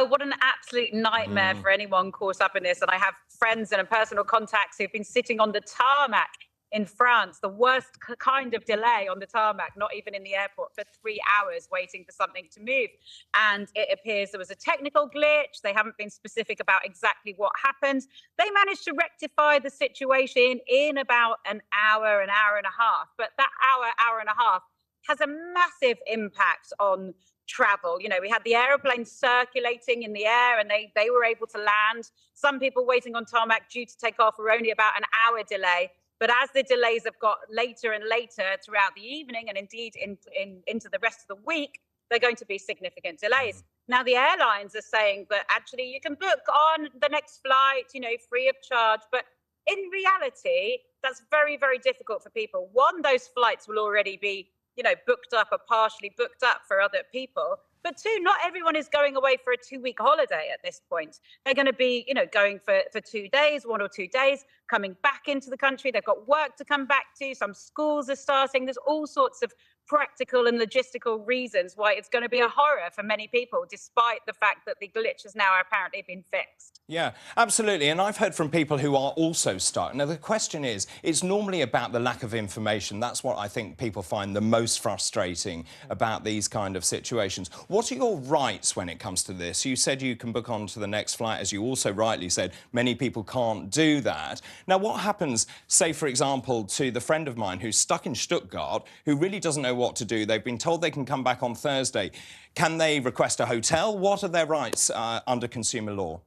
what an absolute nightmare for anyone caught up in this. And I have friends and personal contacts who've been sitting on the tarmac in France, the worst kind of delay on the tarmac, not even in the airport, for 3 hours waiting for something to move. And it appears there was a technical glitch. They haven't been specific about exactly what happened. They managed to rectify the situation in about an hour and a half. But that hour and a half has a massive impact on travel. You know, we had the aeroplanes circulating in the air and they were able to land. Some people waiting on tarmac due to take off were only about an hour delay. But as the delays have got later and later throughout the evening and indeed into the rest of the week, they're going to be significant delays. Now, the airlines are saying that actually you can book on the next flight, you know, free of charge. But in reality, that's very, very difficult for people. One, those flights will already be, you know, booked up or partially booked up for other people. But two, not everyone is going away for a 2-week holiday at this point. They're going to be, you know, going for 2 days, 1 or 2 days, coming back into the country. They've got work to come back to. Some schools are starting. There's all sorts of practical and logistical reasons why it's going to be a horror for many people, despite the fact that the glitch has now apparently been fixed. Yeah, absolutely. And I've heard from people who are also stuck. Now, the question is, it's normally about the lack of information. That's what I think people find the most frustrating about these kind of situations. What are your rights when it comes to this? You said you can book on to the next flight, as you also rightly said. Many people can't do that. Now, what happens, say, for example, to the friend of mine who's stuck in Stuttgart, who really doesn't know what to do? They've been told they can come back on Thursday. Can they request a hotel? What are their rights under consumer law?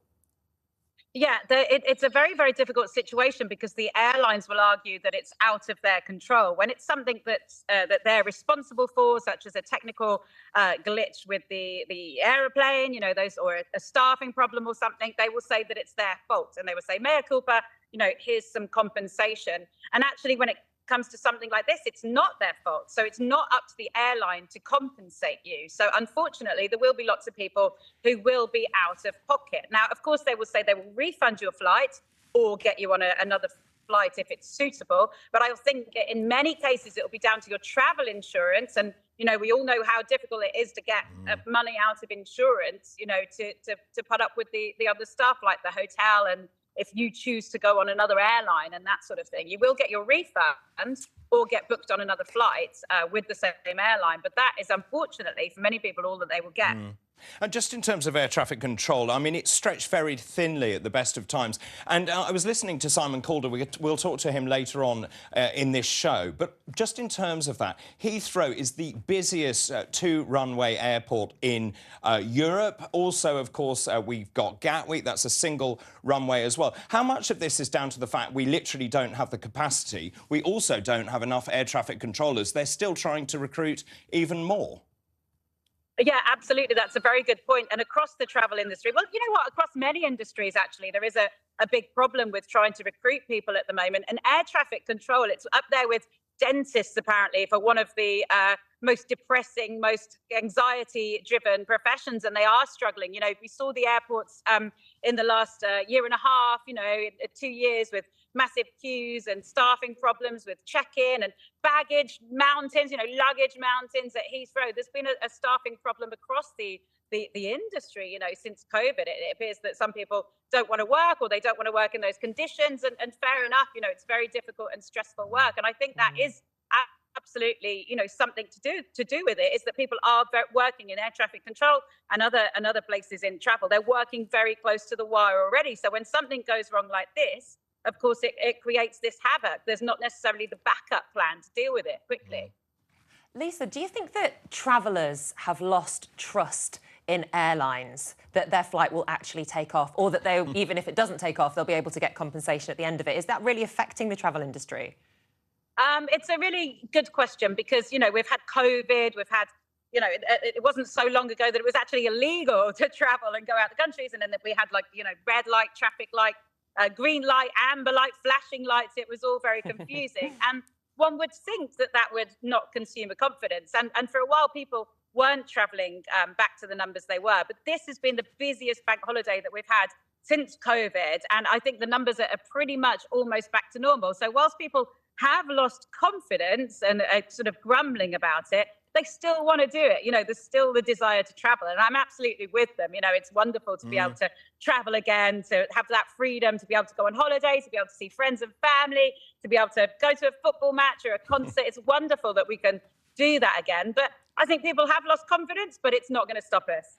Yeah, it's a very, very difficult situation because the airlines will argue that it's out of their control. When it's something that they're responsible for, such as a technical glitch with the aeroplane, you know, those, or a staffing problem or something, they will say that it's their fault. And they will say, mea culpa, you know, here's some compensation. And actually, when it comes to something like this, it's not their fault. So it's not up to the airline to compensate you. So unfortunately, there will be lots of people who will be out of pocket. Now, of course, they will say they will refund your flight or get you on another flight if it's suitable. But I think in many cases, it will be down to your travel insurance. And, you know, we all know how difficult it is to get money out of insurance, you know, to put up with the other stuff like the hotel, and if you choose to go on another airline and that sort of thing. You will get your refund or get booked on another flight with the same airline. But that is, unfortunately, for many people, all that they will get. And just in terms of air traffic control, I mean, it's stretched very thinly at the best of times. And I was listening to Simon Calder. We'll talk to him later on in this show. But just in terms of that, Heathrow is the busiest two-runway airport in Europe. Also, of course, we've got Gatwick. That's a single runway as well. How much of this is down to the fact we literally don't have the capacity? We also don't have enough air traffic controllers. They're still trying to recruit even more. Yeah, absolutely. That's a very good point. And across the travel industry, well, you know what, across many industries, actually, there is a big problem with trying to recruit people at the moment. And air traffic control, it's up there with dentists, apparently, for one of the most depressing, most anxiety-driven professions, and they are struggling. You know, we saw the airports in the last year and a half, you know, 2 years, with massive queues and staffing problems with check-in and baggage mountains, you know, luggage mountains at Heathrow. There's been a staffing problem across the industry, you know, since COVID. It appears that some people don't want to work, or they don't want to work in those conditions. And fair enough, you know, it's very difficult and stressful work. And I think that is absolutely, you know, something to do with it, is that people are working in air traffic control and other places in travel. They're working very close to the wire already. So when something goes wrong like this, of course, it creates this havoc. There's not necessarily the backup plan to deal with it quickly. Lisa, do you think that travellers have lost trust in airlines, that their flight will actually take off, or that they, even if it doesn't take off, they'll be able to get compensation at the end of it? Is that really affecting the travel industry? It's a really good question, because, you know, we've had COVID, we've had, you know, it wasn't so long ago that it was actually illegal to travel and go out the countries. And then we had, like, you know, red light, traffic light, green light, amber light, flashing lights. It was all very confusing. And one would think that that would knock consumer confidence. And for a while, people weren't traveling back to the numbers they were. But this has been the busiest bank holiday that we've had since COVID. And I think the numbers are pretty much almost back to normal. So whilst people have lost confidence and are sort of grumbling about it, they still want to do it. You know, there's still the desire to travel, and I'm absolutely with them. You know, it's wonderful to be able to travel again, to have that freedom, to be able to go on holiday, to be able to see friends and family, to be able to go to a football match or a concert. It's wonderful that we can do that again. But I think people have lost confidence, but it's not going to stop us.